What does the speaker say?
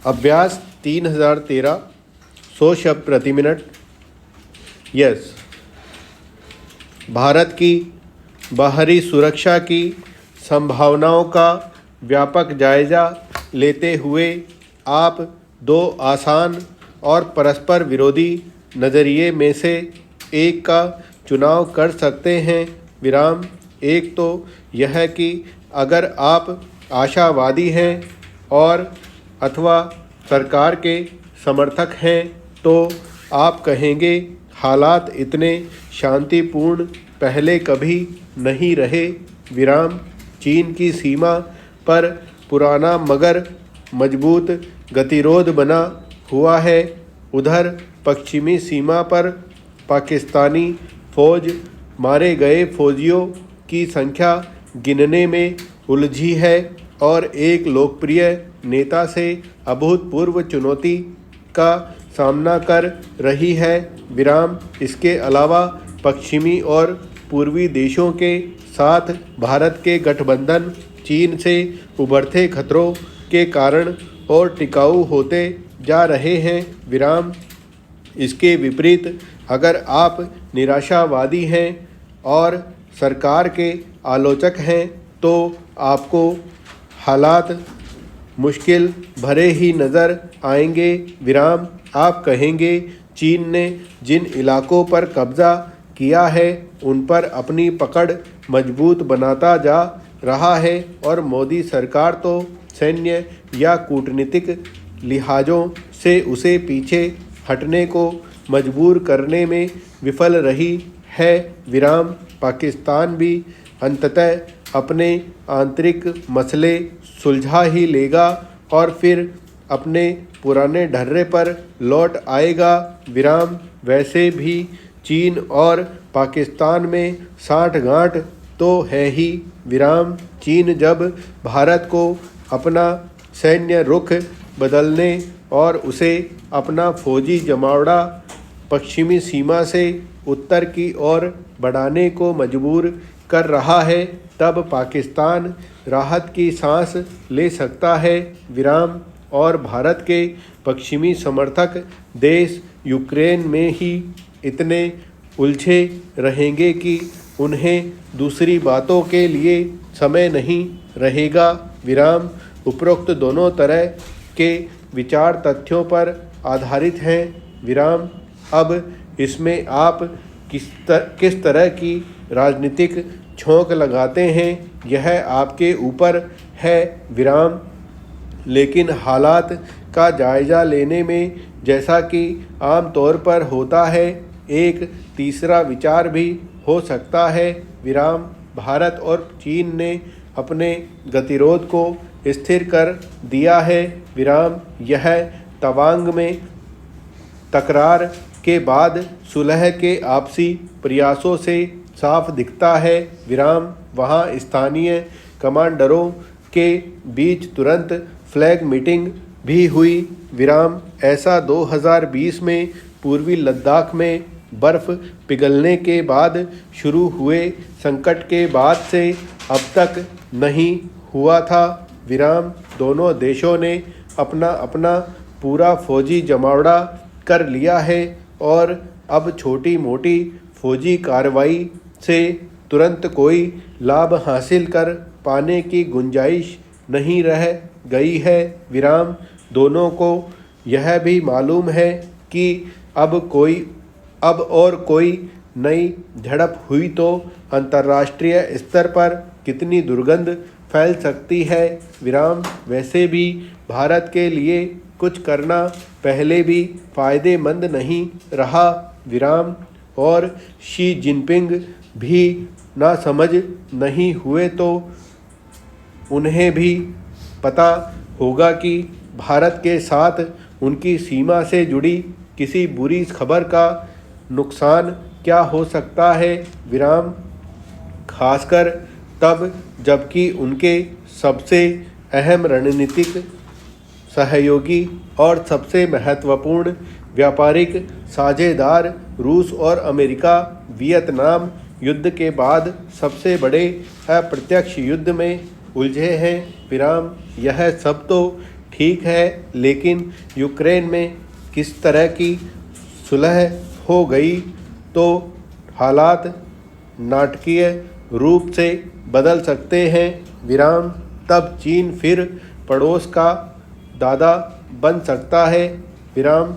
अभ्यास 3013 100 शब्द प्रति मिनट। यस। भारत की बाहरी सुरक्षा की संभावनाओं का व्यापक जायजा लेते हुए आप दो आसान और परस्पर विरोधी नज़रिए में से एक का चुनाव कर सकते हैं। विराम। एक तो यह कि अगर आप आशावादी हैं और अथवा सरकार के समर्थक हैं तो आप कहेंगे हालात इतने शांतिपूर्ण पहले कभी नहीं रहे। विराम। चीन की सीमा पर पुराना मगर मजबूत गतिरोध बना हुआ है। उधर पश्चिमी सीमा पर पाकिस्तानी फौज मारे गए फौजियों की संख्या गिनने में उलझी है और एक लोकप्रिय नेता से अभूतपूर्व चुनौती का सामना कर रही है। विराम। इसके अलावा पश्चिमी और पूर्वी देशों के साथ भारत के गठबंधन चीन से उभरते खतरों के कारण और टिकाऊ होते जा रहे हैं। विराम। इसके विपरीत अगर आप निराशावादी हैं और सरकार के आलोचक हैं तो आपको हालात मुश्किल भरे ही नज़र आएंगे। विराम। आप कहेंगे चीन ने जिन इलाकों पर कब्ज़ा किया है उन पर अपनी पकड़ मजबूत बनाता जा रहा है और मोदी सरकार तो सैन्य या कूटनीतिक लिहाजों से उसे पीछे हटने को मजबूर करने में विफल रही है। विराम। पाकिस्तान भी अंततः अपने आंतरिक मसले सुलझा ही लेगा और फिर अपने पुराने ढर्रे पर लौट आएगा। विराम। वैसे भी चीन और पाकिस्तान में साठगांठ तो है ही। विराम। चीन जब भारत को अपना सैन्य रुख बदलने और उसे अपना फौजी जमावड़ा पश्चिमी सीमा से उत्तर की ओर बढ़ाने को मजबूर कर रहा है तब पाकिस्तान राहत की सांस ले सकता है। विराम। और भारत के पश्चिमी समर्थक देश यूक्रेन में ही इतने उलझे रहेंगे कि उन्हें दूसरी बातों के लिए समय नहीं रहेगा। विराम। उपरोक्त दोनों तरह के विचार तथ्यों पर आधारित हैं। विराम। अब इसमें आप किस तरह की राजनीतिक झोंक लगाते हैं यह आपके ऊपर है। विराम। लेकिन हालात का जायजा लेने में जैसा कि आम तौर पर होता है एक तीसरा विचार भी हो सकता है। विराम। भारत और चीन ने अपने गतिरोध को स्थिर कर दिया है। विराम। यह तवांग में तकरार के बाद सुलह के आपसी प्रयासों से साफ दिखता है। विराम। वहाँ स्थानीय कमांडरों के बीच तुरंत फ्लैग मीटिंग भी हुई। विराम। ऐसा 2020 में पूर्वी लद्दाख में बर्फ़ पिघलने के बाद शुरू हुए संकट के बाद से अब तक नहीं हुआ था। विराम। दोनों देशों ने अपना अपना पूरा फौजी जमावड़ा कर लिया है और अब छोटी मोटी फौजी कार्रवाई से तुरंत कोई लाभ हासिल कर पाने की गुंजाइश नहीं रह गई है। विराम। दोनों को यह भी मालूम है कि अब और कोई नई झड़प हुई तो अंतर्राष्ट्रीय स्तर पर कितनी दुर्गंध फैल सकती है। विराम। वैसे भी भारत के लिए कुछ करना पहले भी फ़ायदेमंद नहीं रहा। विराम। और शी जिनपिंग भी ना समझ नहीं हुए तो उन्हें भी पता होगा कि भारत के साथ उनकी सीमा से जुड़ी किसी बुरी खबर का नुकसान क्या हो सकता है। विराम। खासकर तब जबकि उनके सबसे अहम रणनीतिक सहयोगी और सबसे महत्वपूर्ण व्यापारिक साझेदार रूस और अमेरिका वियतनाम युद्ध के बाद सबसे बड़े अप्रत्यक्ष युद्ध में उलझे हैं। विराम। यह सब तो ठीक है, लेकिन यूक्रेन में किस तरह की सुलह हो गई तो हालात नाटकीय रूप से बदल सकते हैं। विराम। तब चीन फिर पड़ोस का दादा बन सकता है। विराम।